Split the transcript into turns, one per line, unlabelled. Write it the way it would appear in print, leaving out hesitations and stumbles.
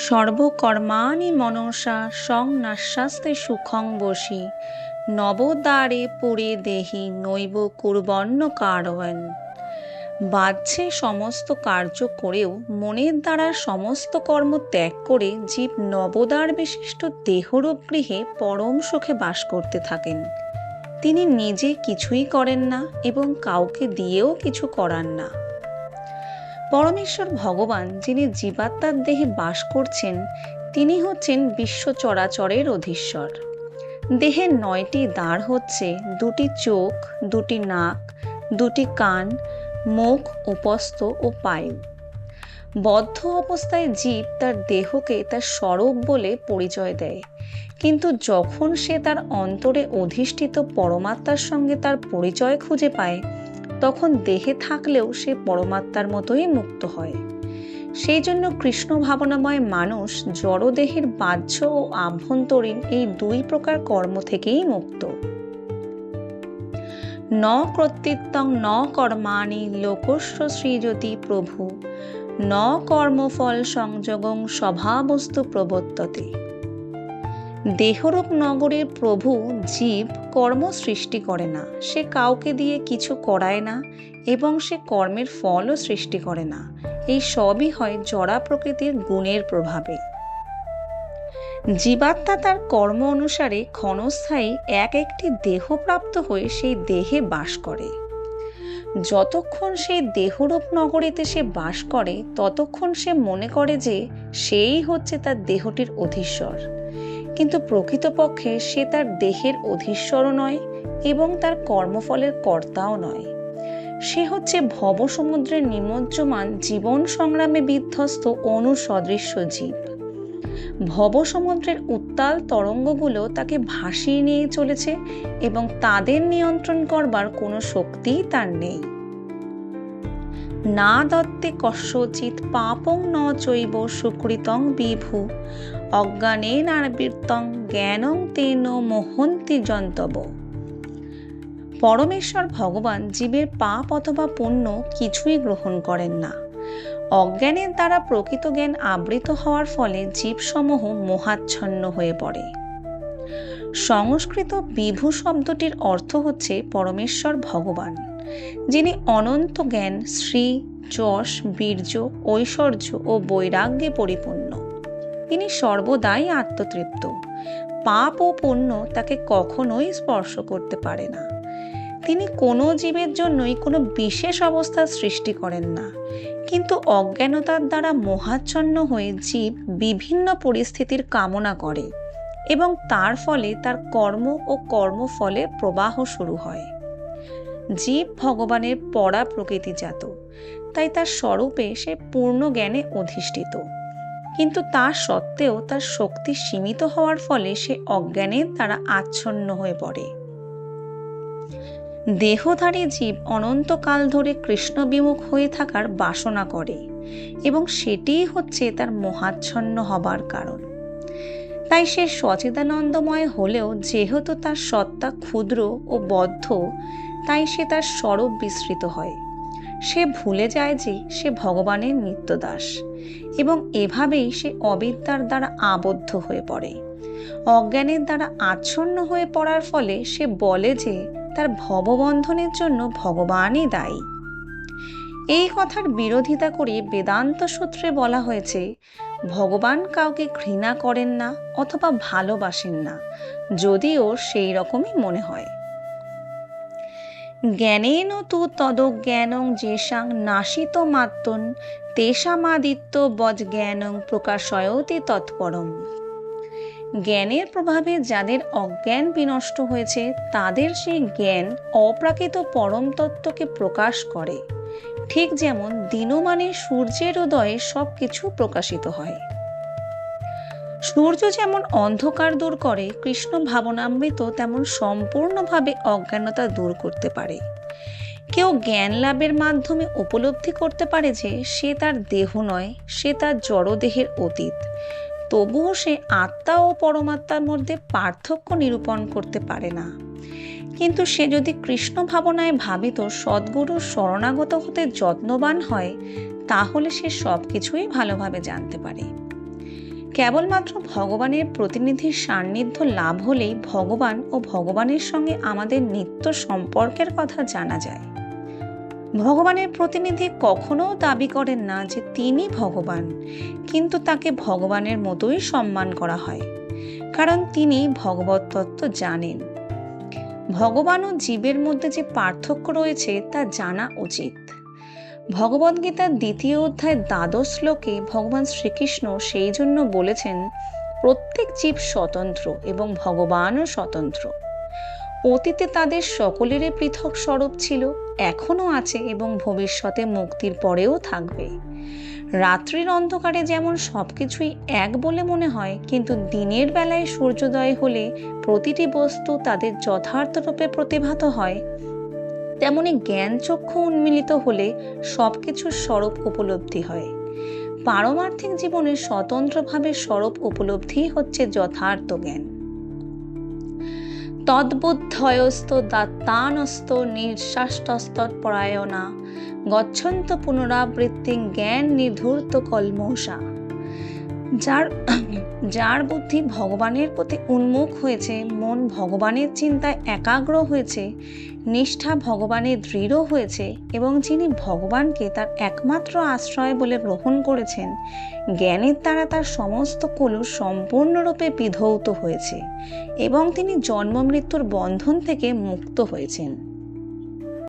সর্বকর্মাণি মনসা সংনাস্যাস্তে সুখং বশী নবদ্বারে পুরে দেহি নৈব কুর্বণ্য কারয়ন। বাহ্যে সমস্ত কার্য করেও মনের দ্বারা সমস্ত কর্ম ত্যাগ করে জীব নবদ্বার বিশিষ্ট দেহরূপ গৃহে পরম সুখে বাস করতে থাকেন। তিনি নিজে কিছুই করেন না এবং কাউকে দিয়েও কিছু করান না। পরমেশ্বর ভগবান যিনি জীবাত্মার দেহে বাস করছেন, তিনি হচ্ছেন বিশ্ব চরাচরের অধীশ্বর। দেহের 9টি দ্বার হচ্ছে 2টি চোখ, 2টি নাক, 2টি কান, মুখ, উপস্থ ও পায়ু। বদ্ধ অবস্থায় জীব তার দেহকে তার স্বরূপ বলে পরিচয় দেয়, কিন্তু যখন সে তার অন্তরে অধিষ্ঠিত পরমাত্মার সঙ্গে তার পরিচয় খুঁজে পায়, তখন দেহে থাকলেও সে পরমাত্মার মতোই মুক্ত হয়। সেই জন্য কৃষ্ণ ভাবনাময় মানুষ জড়দেহের বাহ্য ও আভ্যন্তরীণ এই 2 প্রকার কর্ম থেকেই মুক্ত। ন কর্তৃত্বং ন কর্মাণি লোকস্য সৃজতি প্রভু ন কর্মফল সংযোগং স্বভাবস্তু প্রবর্ততে। দেহরূপ নগরীর প্রভু জীব কর্ম সৃষ্টি করে না, সে কাউকে দিয়ে কিছু করায় না এবং সে কর্মের ফলও সৃষ্টি করে না। এই সবই হয় জড়া প্রকৃতির গুণের প্রভাবে। জীবাত্মা তার কর্ম অনুসারে ক্ষণস্থায়ী একটি দেহ প্রাপ্ত হয়ে সেই দেহে বাস করে। যতক্ষণ সেই দেহরূপ নগরীতে সে বাস করে, ততক্ষণ সে মনে করে যে সেই হচ্ছে তার দেহটির অধীশ্বর, কিন্তু প্রকৃতপক্ষে সে তার দেহের অধীশ্বরও নয় এবং তার কর্মফলের কর্তাও নয়। সে হচ্ছে ভবসমুদ্রের নিমজ্জমান জীবন সংগ্রামে বিধ্বস্ত অনুসদৃশ্য জীব। ভবসমুদ্রের উত্তাল তরঙ্গগুলো তাকে ভাসিয়ে নিয়ে চলেছে এবং তাদের নিয়ন্ত্রণ করবার কোনো শক্তিই তার নেই। না দত্তে কস্যচিৎ পাপং ন চৈব সুকৃতং বিভু অজ্ঞানেনাবৃত্তং জ্ঞানং তেন মোহন্তি জন্তব। পরমেশ্বর ভগবান জীবের পাপ অথবা পুণ্য কিছুই গ্রহণ করেন না। অজ্ঞানের দ্বারা প্রকৃত জ্ঞান আবৃত হওয়ার ফলে জীবসমূহ মোহাচ্ছন্ন হয়ে পড়ে। সংস্কৃত বিভু শব্দটির অর্থ হচ্ছে পরমেশ্বর ভগবান, যিনি অনন্ত জ্ঞান, শ্রী, যশ, বীর্য, ঐশ্বর্য ও বৈরাগ্যে পরিপূর্ণ। তিনি সর্বদাই আত্মতৃপ্ত। পাপ ও পুণ্য তাকে কখনোই স্পর্শ করতে পারে না। তিনি কোনো জীবের জন্যই কোনো বিশেষ অবস্থার সৃষ্টি করেন না, কিন্তু অজ্ঞানতার দ্বারা মোহাচ্ছন্ন হয়ে জীব বিভিন্ন পরিস্থিতির কামনা করে এবং তার ফলে তার কর্ম ও কর্মফলের প্রবাহ শুরু হয়। জীব ভগবানের পরা প্রকৃতিজাত, তাই তার স্বরূপে সে পূর্ণ জ্ঞানে অধিষ্ঠিত, কিন্তু তা সত্ত্বেও তার শক্তি সীমিত হওয়ার ফলে সে অজ্ঞানের দ্বারা আচ্ছন্ন হয়ে পড়ে। দেহধারী জীব অনন্তকাল ধরে কৃষ্ণ বিমুখ হয়ে থাকার বাসনা করে এবং সেটিই হচ্ছে তার মোহাচ্ছন্ন হবার কারণ। তাই সে সচিদানন্দময় হলেও যেহেতু তার সত্তা ক্ষুদ্র ও বদ্ধ, তাই সে তার স্বরূপ বিস্মৃত হয়। সে ভুলে যায় যে সে ভগবানের নিত্যদাস এবং এভাবেই সে অবিদ্যার দ্বারা আবদ্ধ হয়ে পড়ে। অজ্ঞানের দ্বারা আচ্ছন্ন হয়ে পড়ার ফলে সে বলে যে তার ভববন্ধনের জন্য ভগবানই দায়ী। এই কথার বিরোধিতা করে বেদান্ত সূত্রে বলা হয়েছে, ভগবান কাউকে ঘৃণা করেন না অথবা ভালোবাসেন না, যদিও সেই রকমই মনে হয়। জ্ঞানেন তু তদজ্ঞানং যেষাং নাশিত মাত্তন তেষামাদিত্য বজ জ্ঞানং প্রকাশয়তি তৎপরম। জ্ঞানের প্রভাবে যাদের অজ্ঞান বিনষ্ট হয়েছে, তাদের সেই জ্ঞান অপ্রাকৃত পরম তত্ত্বকে প্রকাশ করে, ঠিক যেমন দিনমানে সূর্যের উদয়ে সব কিছু প্রকাশিত হয়। সূর্য যেমন অন্ধকার দূর করে, কৃষ্ণ ভাবনামৃত তেমন সম্পূর্ণভাবে অজ্ঞানতা দূর করতে পারে। কেউ জ্ঞান লাভের মাধ্যমে উপলব্ধি করতে পারে যে সে তার দেহ নয়, সে তার জড়দেহের অতীত, তবুও সে আত্মা ও পরমাত্মার মধ্যে পার্থক্য নিরূপণ করতে পারে না। কিন্তু সে যদি কৃষ্ণ ভাবনায় ভাবিত সদ্গুরুর শরণাগত হতে যত্নবান হয়, তাহলে সে সব কিছুই ভালোভাবে জানতে পারে। কেবলমাত্র ভগবানের প্রতিনিধির সান্নিধ্য লাভ হলেই ভগবান ও ভগবানের সঙ্গে আমাদের নিত্য সম্পর্কের কথা জানা যায়। ভগবানের প্রতিনিধি কখনো দাবি করেন না যে তিনি ভগবান, কিন্তু তাকে ভগবানের মতোই সম্মান করা হয়, কারণ তিনি ভগবত তত্ত্ব জানেন। ভগবান ও জীবের মধ্যে যে পার্থক্য রয়েছে তা জানা উচিত। ভগবদ্গীতার 2য় অধ্যায় 12 শ্লোকে ভগবান শ্রীকৃষ্ণ সেই জন্য বলেছেন, প্রত্যেক জীব স্বতন্ত্র এবং ভগবানও স্বতন্ত্র। অতীতে তাদের সকলেরই পৃথক স্বরূপ ছিল, এখনো আছে এবং ভবিষ্যতে মুক্তির পরেও থাকবে। রাত্রির অন্ধকারে যেমন সবকিছুই এক বলে মনে হয়, কিন্তু দিনের বেলায় সূর্যোদয় হলে প্রতিটি বস্তু তাদের যথার্থ রূপে প্রতিভাত হয়, তেমনি জ্ঞান চক্ষু উন্মিলিত হলে সবকিছুর স্বরূপ উপলব্ধি হয়। পারমার্থিক জীবনে স্বতন্ত্রভাবে স্বরূপ উপলব্ধি হচ্ছে যথার্থ জ্ঞান। তদ্বুদ্ধয়স্ত দাত্তানস্ত নিঃশ্বাসতস্তৎপরায়ণা গচ্ছন্ত পুনরাবৃত্তিং জ্ঞান নির্ধূর্ত কলমোষা। যার বুদ্ধি ভগবানের প্রতি উন্মুখ হয়েছে, মন ভগবানের চিন্তায় একাগ্র হয়েছে, নিষ্ঠা ভগবানে দৃঢ় হয়েছে এবং যিনি ভগবানকে তার একমাত্র আশ্রয় বলে গ্রহণ করেছেন, জ্ঞানের দ্বারা তার সমস্ত কলুষ সম্পূর্ণরূপে বিধৌত হয়েছে এবং তিনি জন্ম মৃত্যুর বন্ধন থেকে মুক্ত হয়েছেন।